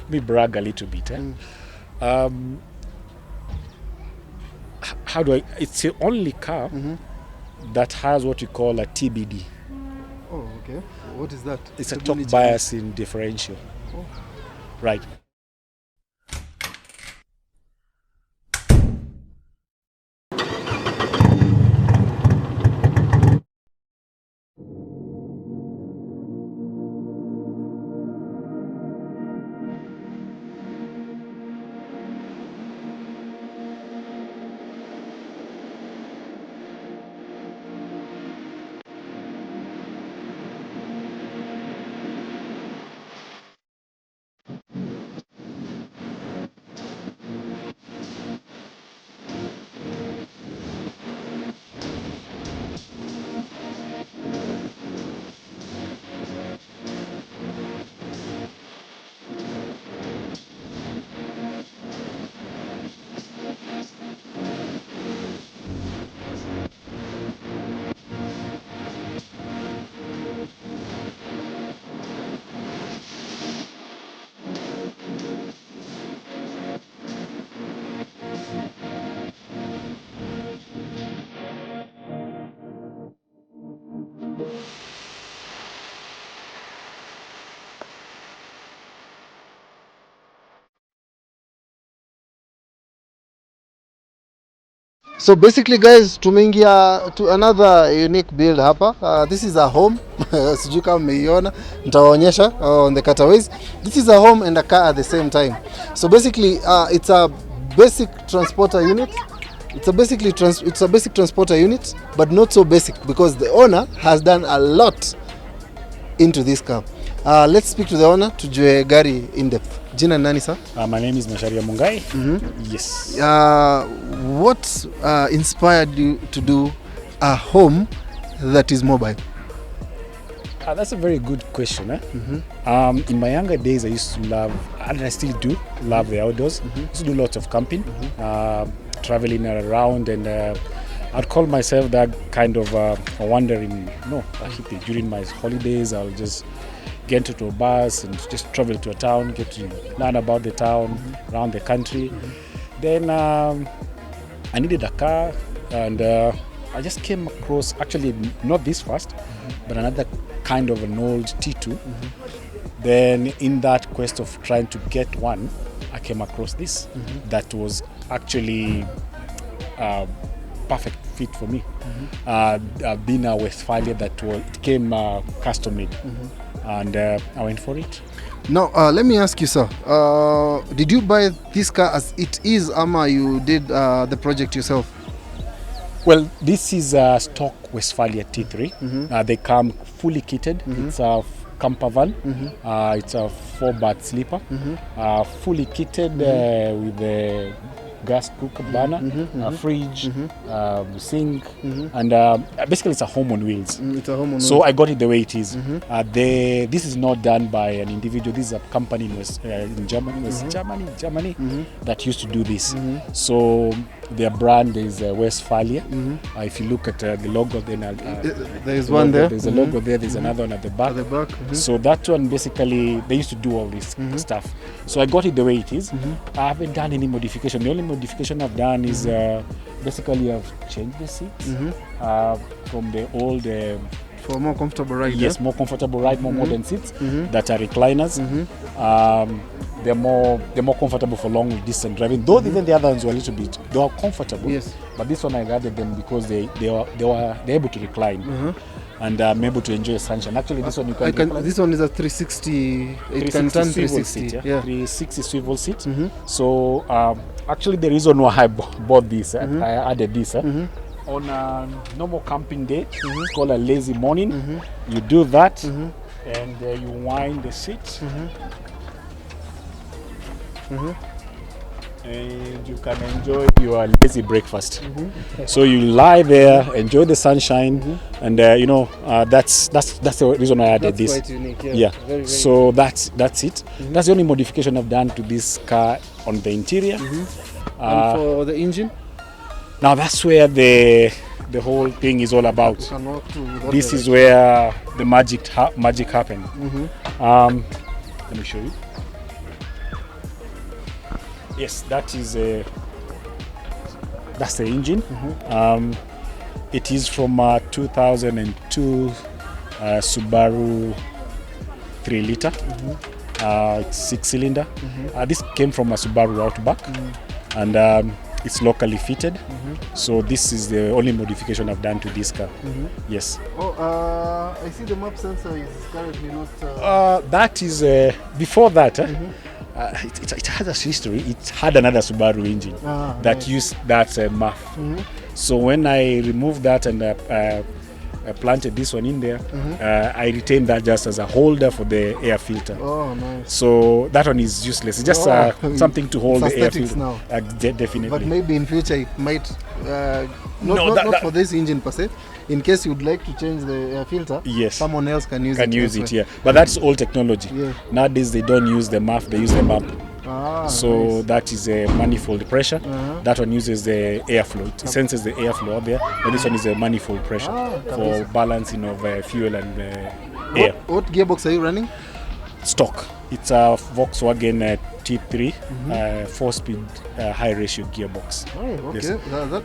let me brag a little bit. How do I? It's the only car that has what we call a TBD. Oh, okay. What is that? It's a top bias in differential. Oh. Right. So basically guys, tumeingia to another unique build hapa. This is a home. Sijui kama mmeiona, nitawaonyesha on the cutaways. This is a home and a car at the same time. So basically it's a basic transporter unit. It's a basic transporter unit, but not so basic because the owner has done a lot into this car. Let's speak to the owner tujue gari in depth. Jina nani sir? My name is Macharia Mungai. Yes. What inspired you to do a home that is mobile? That's a very good question. In my younger days, I used to love, and I still do, love the outdoors. I used to do lots of camping, traveling around, and I'd call myself that kind of a wandering, a hippie. During my holidays, I'll just get into a bus and just travel to a town, get to learn about the town, around the country. Then I needed a car, and I just came across, actually not this fast, but another kind of an old T2. Then in that quest of trying to get one, I came across this that was actually perfect fit for me. I've been a Westfalia that came custom made, and I went for it. Now let me ask you sir, did you buy this car as it is, ama you did the project yourself? Well, this is a stock Westfalia T3. They come fully kitted. It's a campervan. It's a 4-berth sleeper. Fully kitted with the gas cooker burner, fridge, sink, and basically it's a home on wheels. It's a home on so wheels. I got it the way it is. This is not done by an individual. This is a company in Germany, Germany that used to do this. So their brand is Westfalia. If you look at the logo, then there is one there. There's a logo there. There's another one at the back. So that one basically they used to do all this stuff. So I got it the way it is. I haven't done any modification. The only modification I've done is basically I've changed the seats from the old for a more comfortable ride. Yes, more comfortable ride, more modern seats that are recliners. They're more comfortable for long distance driving. Though even the other ones were a little bit, they were comfortable. Yes. But this one I added them because they're able to recline. And I'm able to enjoy sunshine. Actually, this one you can. This one is a 360. It can turn 360. Seat, 360 swivel seat. So actually, the reason why I bought this, I added this. On a normal camping day, it's called a lazy morning. You do that, and you wind the seat. And you can enjoy your lazy breakfast. So you lie there, enjoy the sunshine, and that's the reason I added this. Quite unique. Yeah. Very So that's it. That's the only modification I've done to this car on the interior. And for the engine? Now that's where the whole thing is all about. This is where the magic happened. Let me show you. Yes, that is that's the engine. It is from 2002 Subaru 3 liter. It's 6-cylinder. This came from a Subaru Outback, and it's locally fitted. So this is the only modification I've done to this car. Yes. Oh, I see the map sensor is currently not. That is before that. It has a history. It had another Subaru engine that used that MAF. So when I removed that and I planted this one in there, I retained that just as a holder for the air filter. Oh, nice. So that one is useless. It's just something to hold the air filter. Now. Definitely. But maybe in future it might not for this engine per se. In case you'd like to change the air filter, yes, someone else can use it. Yeah. But that's old technology. Yeah. Nowadays they don't use the MAF, they use the MAP. So nice. That is a manifold pressure. That one uses the airflow. It senses the airflow out there. But this one is a manifold pressure for balancing of fuel and air. What gearbox are you running? Stock. It's a Volkswagen T3 4-speed high ratio gearbox. Oh, okay. Yes.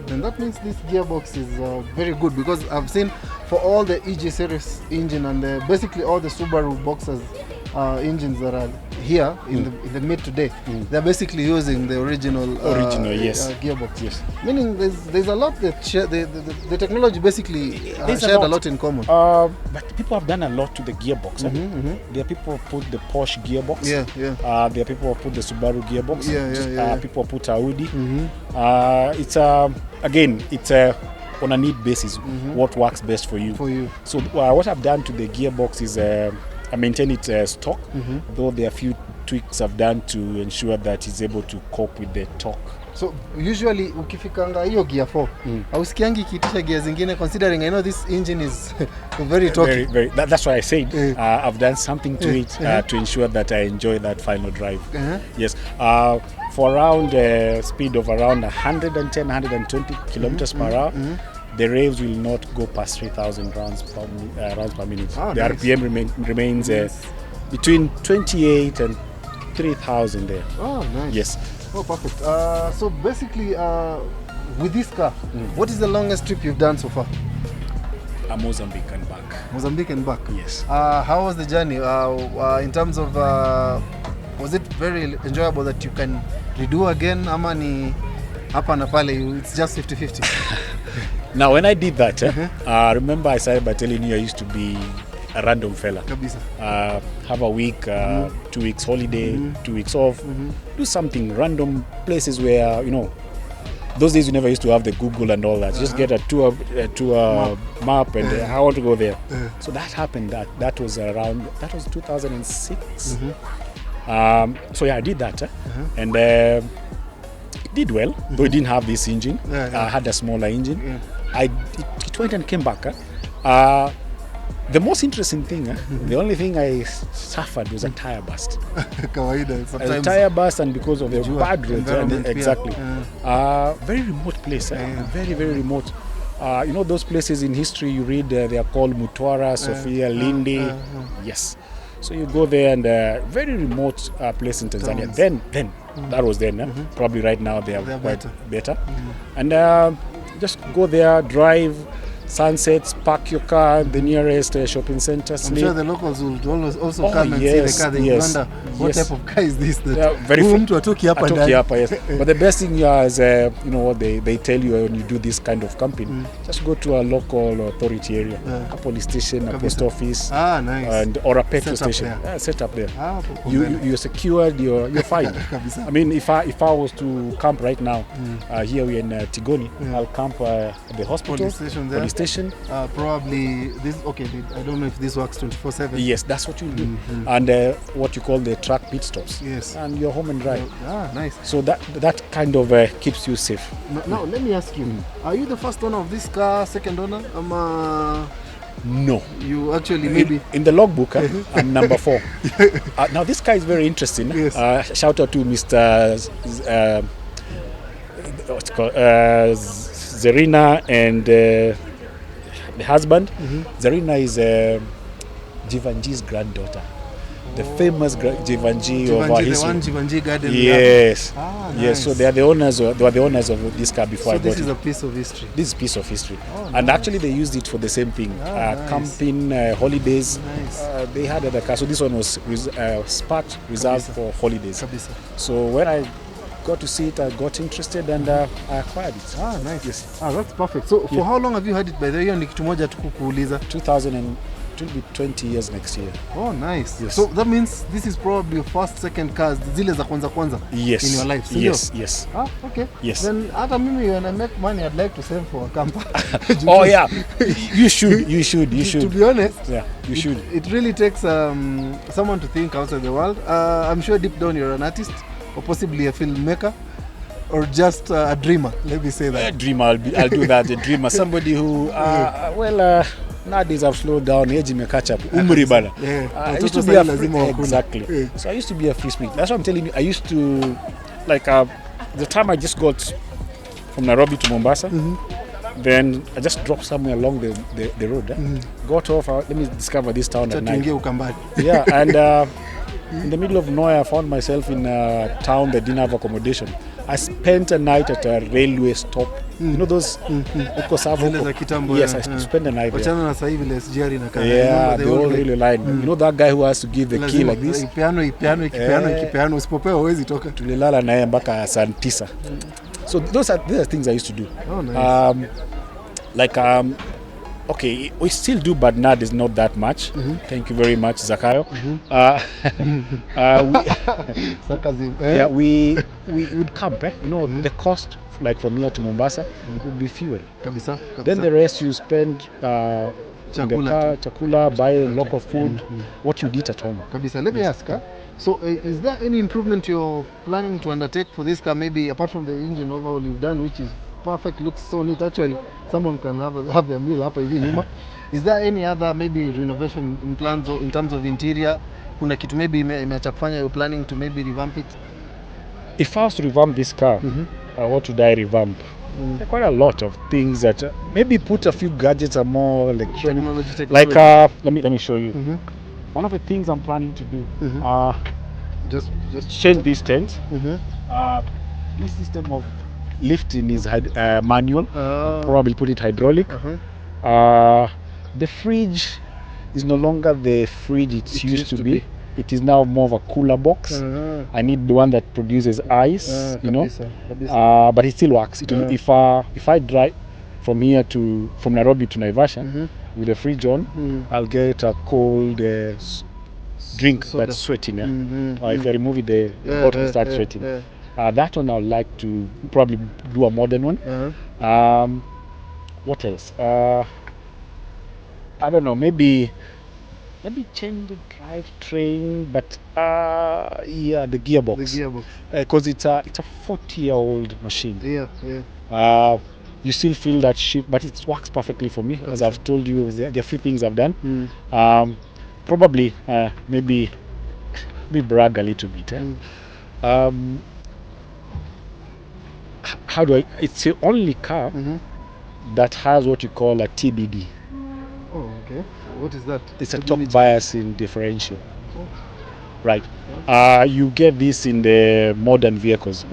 Then that means this gearbox is very good, because I've seen for all the EG series engine and basically all the Subaru Boxers engines that are here in the mid today, they're basically using the original yes, gearbox. Yes. Meaning there's a lot that the technology basically shared a lot in common. But people have done a lot to the gearbox. There are people who put the Porsche gearbox. Yeah. There are people who put the Subaru gearbox. People put Audi. It's again, it's on a need basis. What works best for you. So what I've done to the gearbox is I maintain it stock, though there are a few tweaks I've done to ensure that it's able to cope with the torque. So usually ukifikanga hiyo gear 4 hausikiangi ikiitisha gear zingine, considering I know this engine is very torquey. That's why I said I've done something to it to ensure that I enjoy that final drive. Yes. For around speed of around 110, 120 kilometers per hour, the revs will not go past 3,000 rounds per minute. The nice. RPM remains between 28 and 3,000 there. Oh, nice. Yes. Oh, perfect. So basically, with this car, what is the longest trip you've done so far? Mozambique and back. Mozambique and back? Yes. How was the journey? In terms of, was it very enjoyable that you can redo again? Ama ni hapa na pale, it's just 50-50? Now, when I did that, remember I started by telling you I used to be a random fella. Have a week, 2 weeks holiday, 2 weeks off, do something random places where, those days you never used to have the Google and all that. Just get a tour map and I want to go there. So that happened. That was 2006. So yeah, I did that, and it did well. Though it didn't have this engine. I had a smaller engine. It went and came back. The most interesting thing, the only thing I suffered was a tire burst. A tire burst, and because of the bad roads, exactly. Very remote place, very, very remote. Those places in history you read, they are called Mtwara, Sofia, Lindi. Yes. So you go there, and very remote place in Tanzania. Then that was then. Probably right now they are quite better. And just go there, drive, sunsets, park your car at the nearest shopping center. I'm sure the locals will also come and see the car. They wonder what type of car is this. Yes. But the best thing is, what they tell you when you do this kind of camping, just go to a local authority area, a police station, a post office, nice. or a petrol station. Set up there. You're secured. You're fine. I mean, if I was to camp right now, here we're in Tigoni, I'll camp at the hospital, police station. Probably this. Okay, I don't know if this works 24/7. Yes, that's what you do. And what you call the truck pit stops. Yes. And you're home and dry. Nice. So that kind of keeps you safe. Now let me ask you: are you the first owner of this car? Second owner? No. You actually maybe in the logbook, I'm number 4. Now this car is very interesting. Yes. Shout out to Mr. Zarina and the husband. Zarina is Jivanji's granddaughter. the famous Jivanji of our the history. one Jivanji garden. Yes. Nice. Yes. So they are the owners. They were the owners of this car before I bought it. So this is a piece of history. This is a piece of history. nice. And actually they used it for the same thing. Nice. Camping, holidays. Nice. They had other cars. So this one was part reserved for holidays. Kabisa. So when I got to see it, I got interested and I acquired it. Nice. Yes. That's perfect. So for how long have you had it by the way? Hiyo ni kitu moja tu kukuuliza. It will be 20 years next year. Oh, nice. Yes. So that means this is probably your first, second cars, zile za kwanza Yes. in your life. So Yes. Okay. Yes. Then hata mimi when I make money, I'd like to save for a camper. Oh yeah, you should. To be honest, yeah, you should. It really takes someone to think outside the world. I'm sure deep down you're an artist or possibly a filmmaker or just a dreamer. Let me say that. A dreamer, I'll do that. A dreamer, somebody who, nowadays I've slowed down. Age may catch up. Umri bana. I used to be exactly. So I used to be a free spirit. That's what I'm telling you. I used to, the time I just got from Nairobi to Mombasa. Then I just dropped somewhere along the road. Got off. Let me discover this town at night. Yeah, and in the middle of nowhere, I found myself in a town that didn't have accommodation. I spent a night at a railway stop. You know those Yes, I spent a night there. Yeah, the old railway line. You know that guy who has to give the key like this? Tulilala naye mpaka saa 9. So those are things I used to do. Oh, nice. Okay, we still do, but now there's not that much. Thank you very much, Zakayo. We would camp. You know, the cost, like from here to Mombasa, would be fuel. Kabisa. Then the rest you spend in the car, chakula, buy local food, what you eat at home. Kabisa. Let me ask, so is there any improvement you're planning to undertake for this car? Maybe apart from the engine overhaul you've done, which is perfect, looks so neat. Actually, someone can have their meal hapa hivi nyuma. Is there any other maybe renovation in plans or in terms of interior? Kuna kitu maybe imeacha kufanya, you're planning to maybe revamp it? If I was to revamp this car, what would I revamp? There are quite a lot of things that maybe put a few gadgets or more like technology. Let me show you. One of the things I'm planning to do, just change this tent. This system of lifting is manual. Probably put it hydraulic. The fridge is no longer the fridge it used to be. It is now more of a cooler box. I need the one that produces ice, you know. But it still works. If I drive from Nairobi to Naivasha with the fridge on, I'll get a cold drink that's sweating. If I remove it, the bottle starts sweating. That one I would like to probably do a modern one. What else? I don't know. Maybe change the drivetrain, but the gearbox. Because it's a 40-year-old machine. You still feel that shift, but it works perfectly for me. As I've told you, there are a few things I've done. Probably maybe brag a little bit. It's the only car that has what you call a TBD. Oh, okay. What is that? It's a torque bias in differential. Right. You get this in the modern vehicles.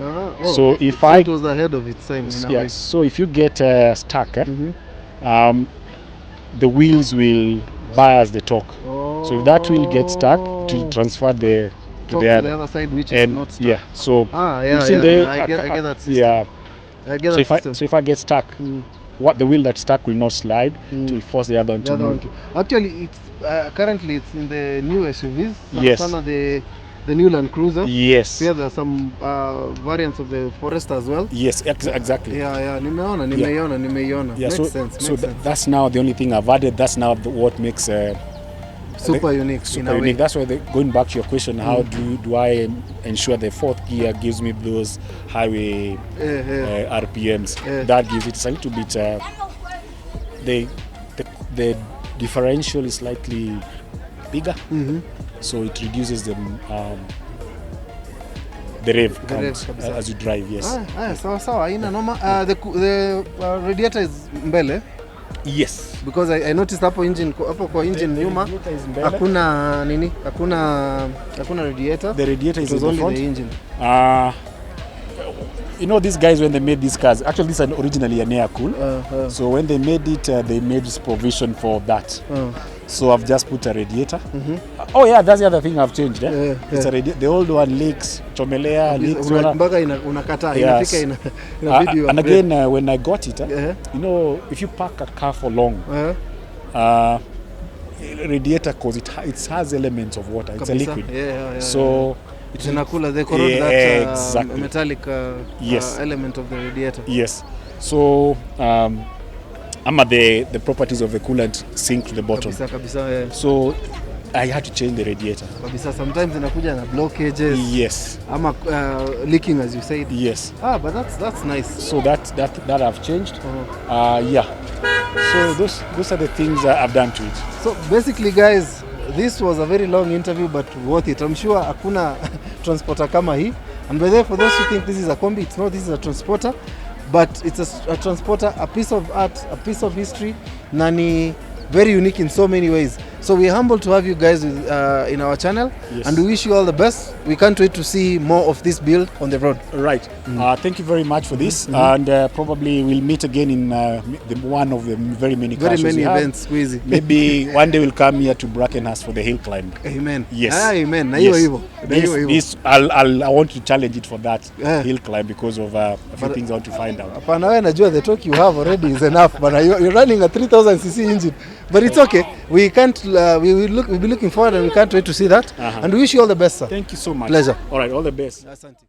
So if it was ahead of its time. Yes. So if you get stuck, the wheels will bias the torque. So if that wheel gets stuck, it will transfer the other side, which is not stuck. Yeah. So I get that system. Yeah. I get that So if I get stuck, the wheel that's stuck will not slide. It will force the other one to move. Actually, it's currently it's in the new SUVs. Yes. The new Land Cruiser. Yes. Here there are some variants of the Forester as well. Yes, exactly. Nimeiona. Yeah, Makes sense. That's now the only thing I've added. That's now what makes super unique. That's why going back to your question, how do I ensure the fourth gear gives me those highway RPMs? That gives it a little bit. The differential is slightly bigger, so it reduces the rev count as you drive. Yes. Sawa. Haina noma. The radiator is mbele. Yes. Because I noticed hapo kwa engine nyuma hakuna nini? Hakuna radiator. The radiator is in the front. The engine. You know, these guys, when they made these cars, actually this is originally an air cool. So when they made it, they made this provision for that. So I've just put a radiator. Oh yeah, that's the other thing I've changed. It's a the old one leaks, chomelea, leaks. Unakata, inafika video. And again, when I got it, you know, if you park a car for long, radiator, cause it has elements of water. It's a liquid. So it's inakula, they corrode that exactly. Metallic element of the radiator. Yes. So the properties of the coolant sink to the bottom. Kabisa, so I had to change the radiator. Kabisa, sometimes inakuja na blockages. Yes. Ama leaking, as you said. Yes. But that's nice. So that I've changed. Yeah. So those are the things I've done to it. So basically, guys, this was a very long interview, but worth it. I'm sure hakuna transporter kama hii. And by the way, for those who think this is a combi, it's not. This is a transporter, but it's a transporter, a piece of art, a piece of history. Nani very unique in so many ways. So we're humbled to have you guys in our channel, and we wish you all the best. We can't wait to see more of this build on the road. Right. Thank you very much for this, and probably we'll meet again in one of the very many events. Squeezy. Maybe one day we'll come here to Brackenhurst for the hill climb. Amen. Yes. Amen. This I want to challenge it for that hill climb because of a few things I want to find out. Apana, wewe najua the talk you have already is enough, but you're running a 3000cc engine. But it's okay. We can't. We'll be looking forward, and we can't wait to see that. And we wish you all the best, sir. Thank you so much. Pleasure. All right. All the best. Asante.